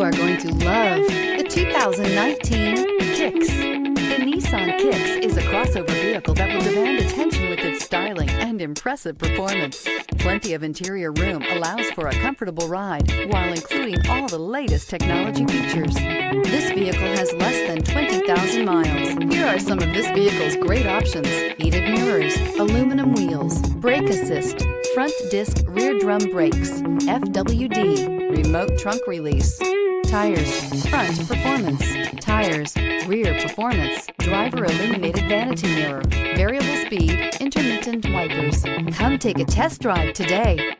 You are going to love the 2019 Kicks. The Nissan Kicks is a crossover vehicle that will demand attention with its styling and impressive performance. Plenty of interior room allows for a comfortable ride while including all the latest technology features. This vehicle has less than 20,000 miles. Here are some of this vehicle's great options: heated mirrors, aluminum wheels, brake assist, front disc rear drum brakes, FWD, remote trunk release, tires, front performance, tires, rear performance, driver illuminated vanity mirror, variable speed, intermittent wipers. Come take a test drive today.